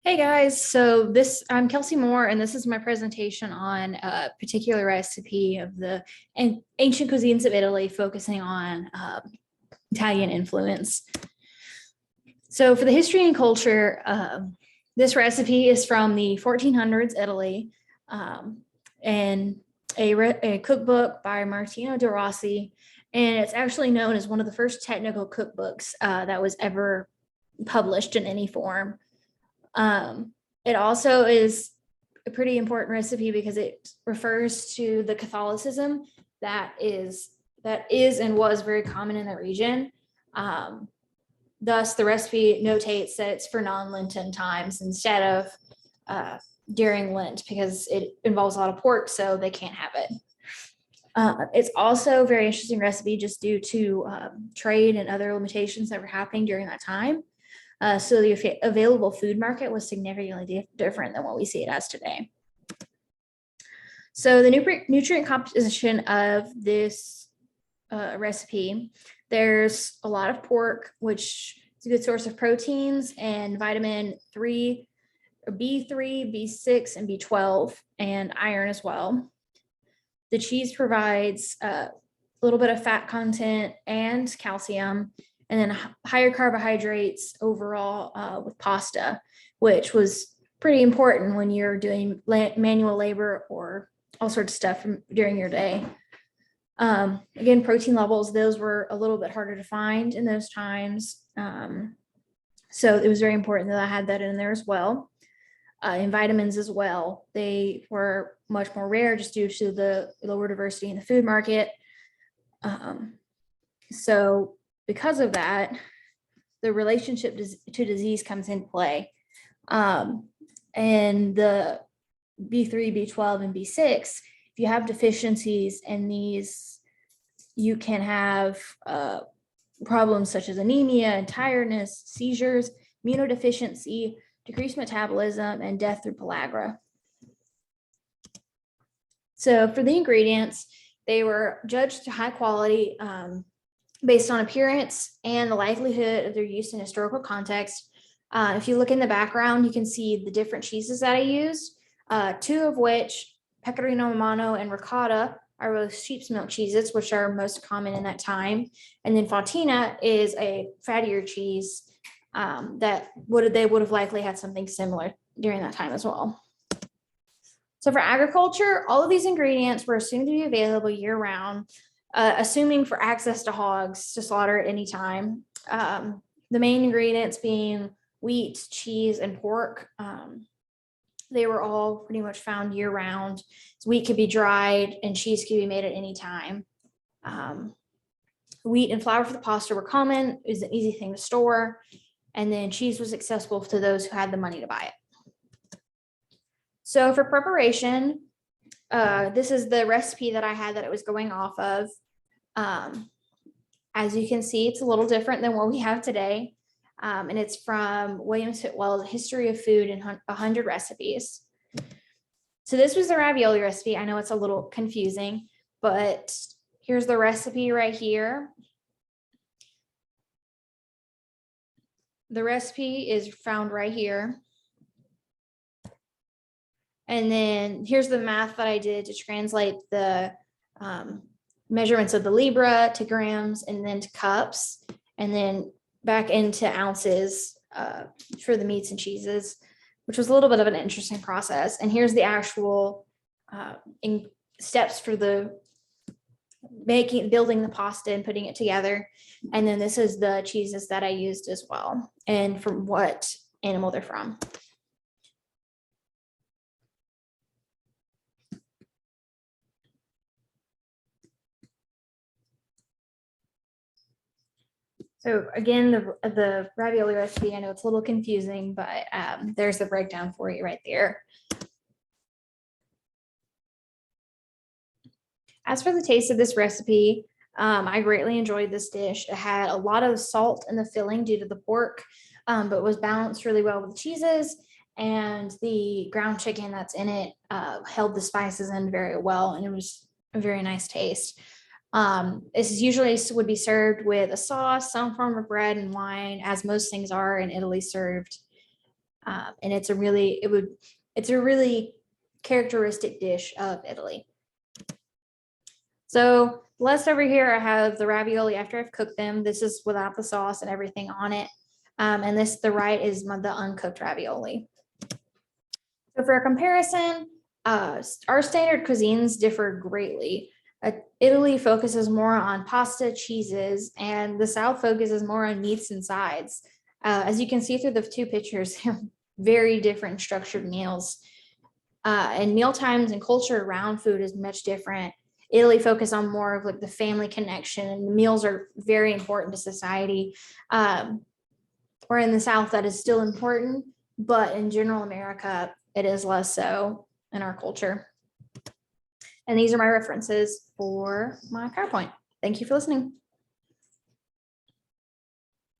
Hey guys, I'm Kelsey Moore, and this is my presentation on a particular recipe of the ancient cuisines of Italy, focusing on Italian influence. So, for the history and culture, this recipe is from the 1400s Italy, and a cookbook by Martino de Rossi, and it's actually known as one of the first technical cookbooks that was ever published in any form. It also is a pretty important recipe because it refers to the Catholicism that is and was very common in the region. Thus, the recipe notates that it's for non-Lenten times instead of during Lent because it involves a lot of pork, so they can't have it. It's also a very interesting recipe just due to trade and other limitations that were happening during that time. So the available food market was significantly different than what we see it as today. So the nutrient composition of this recipe, there's a lot of pork, which is a good source of proteins, and vitamin B3, B6, and B12, and iron as well. The cheese provides a little bit of fat content and calcium, and then higher carbohydrates overall with pasta, which was pretty important when you're doing manual labor or all sorts of stuff during your day. Again, protein levels, those were a little bit harder to find in those times. So it was very important that I had that in there as well. And vitamins as well. They were much more rare just due to the lower diversity in the food market. So because of that, the relationship to disease comes into play. And the B3, B12, and B6, if you have deficiencies in these, you can have problems such as anemia and tiredness, seizures, immunodeficiency, decreased metabolism, and death through pellagra. So for the ingredients, they were judged to high quality based on appearance and the likelihood of their use in historical context. If you look in the background, you can see the different cheeses that I used, two of which, Pecorino Romano and Ricotta, are both sheep's milk cheeses, which are most common in that time. And then Fontina is a fattier cheese that they would have likely had something similar during that time as well. So for agriculture, all of these ingredients were assumed to be available year round, assuming for access to hogs to slaughter at any time. The main ingredients being wheat, cheese, and pork. They were all pretty much found year round. So wheat could be dried and cheese could be made at any time. Wheat and flour for the pasta were common. It was an easy thing to store. And then cheese was accessible to those who had the money to buy it. So for preparation, this is the recipe that I had that it was going off of. As you can see, it's a little different than what we have today. And it's from William Sitwell's History of Food in 100 Recipes. So this was the ravioli recipe. I know it's a little confusing, but here's the recipe right here. The recipe is found right here. And then here's the math that I did to translate the measurements of the libra to grams and then to cups, and then back into ounces for the meats and cheeses, which was a little bit of an interesting process. And here's the actual steps for the building the pasta and putting it together. And then this is the cheeses that I used as well, and from what animal they're from. So again, the ravioli recipe, I know it's a little confusing, but there's the breakdown for you right there. As for the taste of this recipe, I greatly enjoyed this dish. It had a lot of salt in the filling due to the pork, but was balanced really well with the cheeses, and the ground chicken that's in it held the spices in very well, and it was a very nice taste. This usually would be served with a sauce, some form of bread and wine, as most things are in Italy served And it's a really characteristic dish of Italy. So last over here, I have the ravioli after I've cooked them. This is without the sauce and everything on it. And the right is the uncooked ravioli. So for a comparison, our standard cuisines differ greatly. Italy focuses more on pasta, cheeses, and the South focuses more on meats and sides. As you can see through the two pictures, very different structured meals. And meal times and culture around food is much different. Italy focus on more of like the family connection, and the meals are very important to society. Where in the South that is still important, but in general America, it is less so in our culture. And these are my references for my PowerPoint. Thank you for listening.